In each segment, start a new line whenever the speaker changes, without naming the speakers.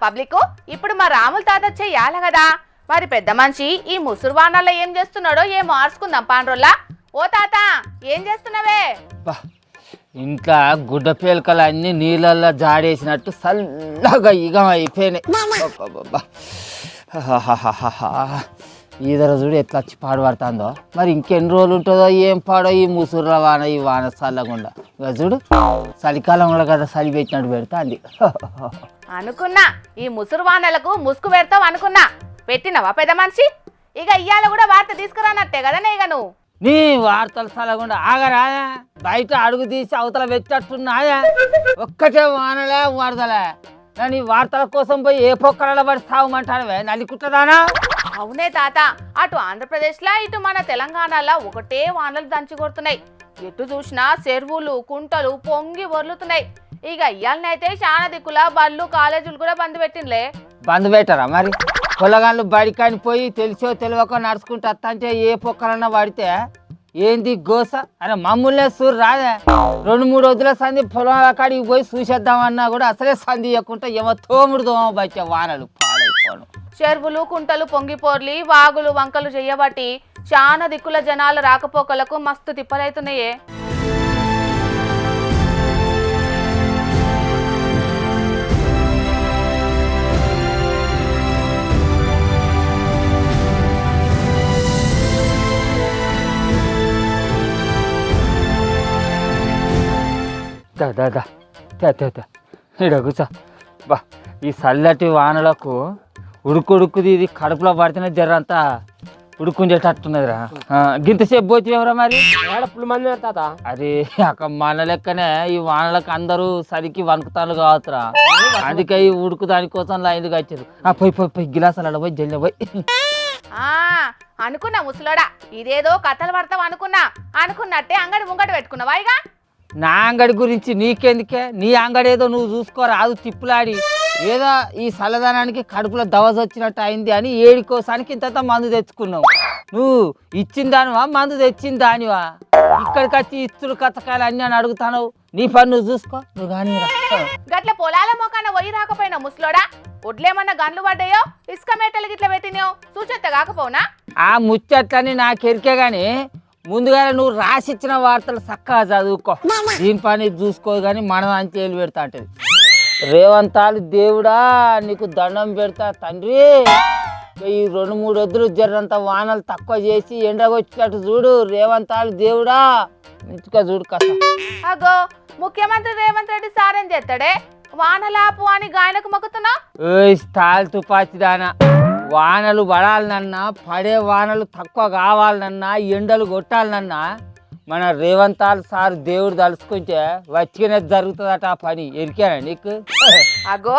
Public ఇప్పుడు మా రాముల తాత చెయ్యాలి కదా. మరి పెద్ద మనిషి ఈ ముసురువానాల్లో ఏం చేస్తున్నాడో ఏం మార్చుకుందాం పాండ్రోల్లా. ఓ తాత ఏం చేస్తున్నావే?
ఇంట్లో గుడ్డ పేలకలు అన్ని నీళ్ళల్లో జాడేసినట్టు చల్లగా ఇగం అయిపోయినాయి. ఈదర చూడు ఎట్లా వచ్చి పాడుపడుతుందో. మరి ఇంకెన్ని రోజులు ఉంటుందో ఏం పాడో ఈ ముసురుల వాన, ఈ వాన చల్లకుండా. చూడు చలికాలంలో కదా చలి పెట్టినట్టు పెడతా అంది.
అనుకున్నా ఈ ముసురు వానలకు ముసుగు పెడతావు అనుకున్నా. పెట్టినవా పెద్ద మనిషి? ఇక ఇయ్యాల కూడా వార్త తీసుకురానట్టే కదా ఇక నువ్వు.
నీ వార్తలు చల్లకుండా ఆగరా? బయట అడుగు తీసి అవతల పెట్టట్టున్నాయా? ఒక్కటే వానలే వరదలే. నీ వార్తల కోసం పోయి ఏ పొక్కలలో పడి సాగమంటానవే నలికుట్టదానా?
అవునే తాత, అటు ఆంధ్రప్రదేశ్లో ఇటు మన తెలంగాణలో ఒకటే వానలు దంచి కొడుతున్నాయి. ఎటు చూసినా చెరువులు కుంటలు పొంగి వరులుతున్నాయి. ఇక ఇయ్యాలనైతే చాలా దిక్కుల బళ్ళు కాలేజీలు కూడా బంద్ పెట్టిండ్లే.
బంద్ పెట్టారా? మరి పొలగాళ్ళు బడికాని పోయి తెలిసో తెలియక నడుచుకుంటూ వస్తంటే ఏ పొక్కలన్నా పడితే ఏంది గోస? అరే మమ్మల్నే సూరు రాదే. 2-3 రోజుల సంది పొలాల కాడికి పోయి చూసేద్దామన్నా కూడా అసలే సంది ఇవ్వకుండా ఏమో తోముడు దోమ బచ్చే వానలు పాడైపోను.
చెరువులు కుంటలు పొంగిపోర్లి వాగులు వంకలు చెయ్యబట్టి చాలా దిక్కుల జనాల రాకపోకలకు మస్తు తిప్పలైతున్నాయే.
కూర్చో బా. ఈ చల్లటి వానలకు ఉడుకుడుకుది ఇది కడుపులో పడితేనే జరంతా ఉడుకుండేటట్టున్నదిరా. గింతసేపు పోతే ఎవరా మరి? అరే అక్క మన లెక్కనే ఈ వానలకు అందరూ సరికి వణుకుతాను కావచ్చురా. అందుకే ఈ ఉడుకు దానికోసం లైన్గా వచ్చారు. పోయి పోయి పోయి గిలాసాల పోయి జల్లి పోయి.
అనుకున్నా ముసలోడా, ఇదేదో కథలు పడతావు అనుకున్నట్టే అంగడి ముంగట పెట్టుకున్నావా? ఇక
నా అంగడి గురించి నీకెందుకే? నీ అంగడి ఏదో నువ్వు చూసుకోరా. అది తిప్పులాడి ఏదో ఈ చల్లదనానికి కడుపులో దవస వచ్చినట్టు అయింది అని ఏడుకోసానికి ఇంత మందు తెచ్చుకున్నావు. నువ్వు ఇచ్చిన దానివా మందు తెచ్చిన దానివా? ఇక్కడికి వచ్చి ఇస్తుడు కథకాయలు అన్నీ అని అడుగుతాను. నీ పని నువ్వు చూసుకో. నువ్వు కానీ
గట్ల పొలాల మొక్కన పోయి రాకపోయినా ముసలోడా? ఒడ్లేమన్నా గన్లు పడ్డాయో ఇసుక మేటలు గిట్ల పెట్టినాయో చూచెత్త కాకపోనా?
ఆ ముచ్చట్లని నాకెరికే గాని ముందుగానే నువ్వు రాసిచ్చిన వార్తలు చక్కగా చదువుకో. దీని పని చూసుకో కానీ మనం అంతే వెళ్ళి పెడతా అంటది. రేవంతాలు దేవుడా నీకు దండం పెడతా తండ్రి. ఈ 2-3 వద్దులు జర్రంత వానలు తక్కువ చేసి ఎండగొచ్చినట్టు చూడు. రేవంతాలు దేవుడా మంచిగా చూడు కథ.
అగో ముఖ్యమంత్రి రేవంత్ రెడ్డి సారేం చేస్తాడే? వానలాపు అని గాయనకు మొక్కుతున్నా?
స్టాల్ తుపాచిదానా. వానలు పడాలనన్నా పడే వానలు తక్కువ కావాలనన్నా ఎండలు కొట్టాలనన్నా మన రేవంతాలు సార్ దేవుడు తలుసుకుంటే వచ్చినే జరుగుతుందట ఆ పని. ఎరికేనా నీకు?
అగో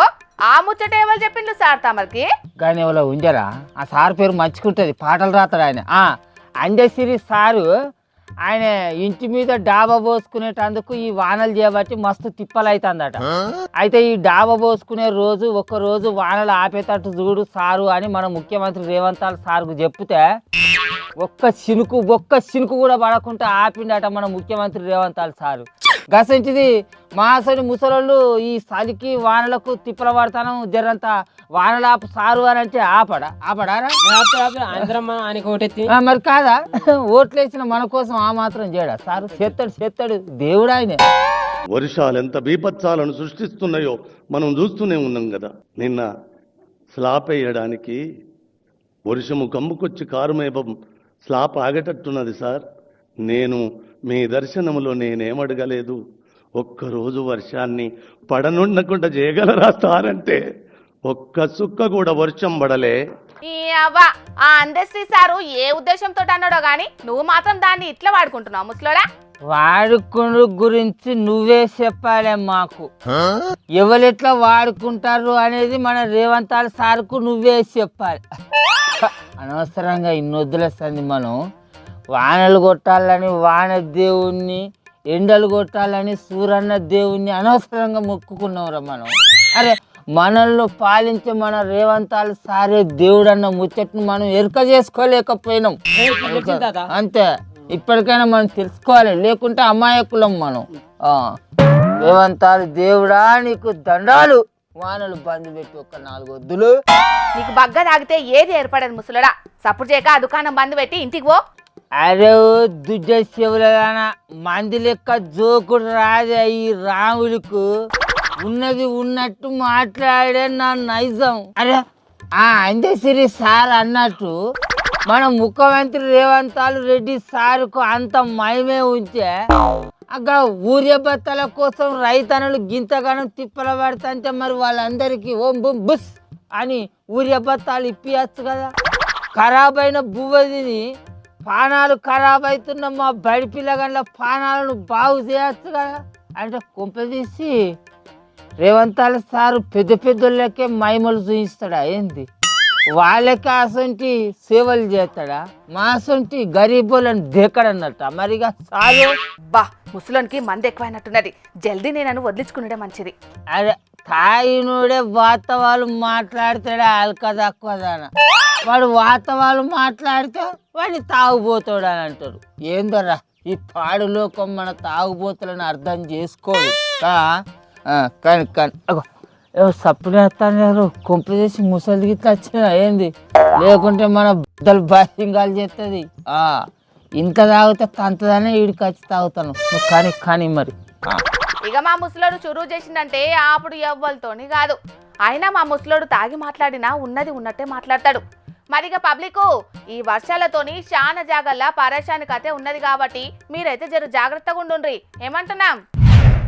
ఆ ముచ్చట ఎవరు చెప్పిండు సార్ తమరికి?
కానీ ఎవరో ఉంజరా ఆ సార్ పేరు మంచుకుంటుంది. పాటలు రాస్తాడు ఆయన. అంజసిరి సారు ఆయన ఇంటి మీద డాబా పోసుకునేటందుకు ఈ వానలు చేయబట్టి మస్తు తిప్పలు అవుతుందట. అయితే ఈ డాబా పోసుకునే రోజు ఒక రోజు వానలు ఆపేటట్టు చూడు సారు అని మన ముఖ్యమంత్రి రేవంతాల్ సార్కు చెప్తే ఒక్క చినుకు కూడా పడకుండా ఆపిండట మన ముఖ్యమంత్రి రేవంతాల్ సారు. గసంటిది మాసడి ముసలోళ్ళు ఈ చలికి వానలకు తిప్పల పడతాను జరంతా వానలాపు సారు అని అంటే ఆపడారా? మరి కాదా? ఓట్లేసిన మన కోసం ఆ మాత్రం చేయడా సారు? చేస్తాడు దేవుడు ఆయన.
వర్షాలు ఎంత బీభత్సాలను సృష్టిస్తున్నాయో మనం చూస్తూనే ఉన్నాం కదా. నిన్న స్లాబ్ వేయడానికి వర్షము కమ్ముకొచ్చి కారుమేపం స్లాబ్ ఆగేటట్టున్నది సార్. నేను మీ దర్శనంలో నేనేమడగలేదు. ఒక్కరోజు వర్షాన్ని పడనుండకుండా చేయగలరా సార్ అంటే ఒక్క సుక్క కూడా వర్షం పడలే.
ఆ అందశ్రీ సారు ఏ ఉద్దేశంతో అన్నాడో గాని నువ్వు మాత్రం దాన్ని ఇట్లా వాడుకుంటున్నావు ముసలోడా.
వాడుకుడు గురించి నువ్వే చెప్పాలే మాకు. ఎవరెట్లా వాడుకుంటారు అనేది మన రేవంతాల సార్కు నువ్వే చెప్పాలి. అనవసరంగా ఇన్నొద్దులేస్తుంది. మనం వానలు కొట్టాలని వాన దేవుణ్ణి, ఎండలు కొట్టాలని సూరన్న దేవుణ్ణి అనవసరంగా మొక్కుకున్నావురా మనం. అరే మనల్ని పాలించే మన రేవంతాలు సారే దేవుడు అన్న ముచ్చట్ను మనం ఎరుక చేసుకోలేకపోయినాం అంతే. ఇప్పటికైనా మనం తెలుసుకోవాలి, లేకుంటే అమాయకులం మనం. రేవంతాలు దేవుడా నీకు దండాలు. వానలు బంద్ పెట్టి ఒక్క 4 వద్దులు.
నీకు బగ్గ తాగితే ఏది ఏర్పడదు ముసలుడా. సప్పుడు చేయక ఆ దుకాణం బంద్ పెట్టి ఇంటికి పో.
అరే దుడ్డ శివులదాన మంది లెక్క జోకుడు రాజా ఈ రాములకు. ఉన్నది ఉన్నట్టు మాట్లాడే నా నైజం. అరే అందశ్రీ సార్ అన్నట్టు మన ముఖ్యమంత్రి రేవంత్ రెడ్డి సార్కు అంత మయమే ఉంచే అక్కడ ఊర్యబత్తల కోసం రైతన్నలు గింతగానం తిప్పల పడతాంటే మరి వాళ్ళందరికీ ఓం బుమ్ బుస్ అని ఊర్యబత్తాలు ఇప్పియచ్చు కదా. ఖరాబ్ అయిన బువ్వదిని పానాలు ఖరాబ్ అవుతున్న మా బడి పిల్లగాళ్ళ పానాలను బాగు చేయచ్చు కదా. అంటే కుంపదీసి రేవంత్ సారు పెద్ద పెద్దోళ్ళకే మహిమలు చూపిస్తాడా ఏంది? వాళ్ళకి అసొంటి సేవలు చేస్తాడా? మా అసొంటి గరీబులను దేకడన్నట్ట. మరిగా సారు
బా ముసలోనికి మంది ఎక్కువైనట్టున్నది. జల్దీ నేను వదిలించుకునేదే మంచిది.
అరే తాయినోడే వాస్తవాలు మాట్లాడతాడా అల్క తక్కువదాన. వాడు వాస్తవాలు మాట్లాడితే వాడిని తాగుబోతాడు అని అంటారు. ఏందరా ఈ పాడు లోకం మన తాగుబోతులను అర్థం చేసుకోడు. కానీ కానీ అగో సప్పుడేస్తాను కొంప చేసి ముసలి గిట్లా వచ్చిన ఏంది? లేకుంటే మన బుద్ధలు బాసింగాలు చేస్తుంది. ఇంత తాగితే తంతదనే వీడికి వచ్చి తాగుతాను. కానీ కానీ మరి
ఇక మా ముసలోడు చురువు చేసిందంటే అప్పుడు ఎవ్వలతోని కాదు. అయినా మా ముసలోడు తాగి మాట్లాడినా ఉన్నది ఉన్నట్టే మాట్లాడతాడు. మరిగా పబ్లిక్ ఈ వర్షాలతోని చాలా జాగల్లా పరేషాని కథే ఉన్నది కాబట్టి మీరైతే జర జాగ్రత్తగా ఉండుండ్రి. ఏమంటున్నాం?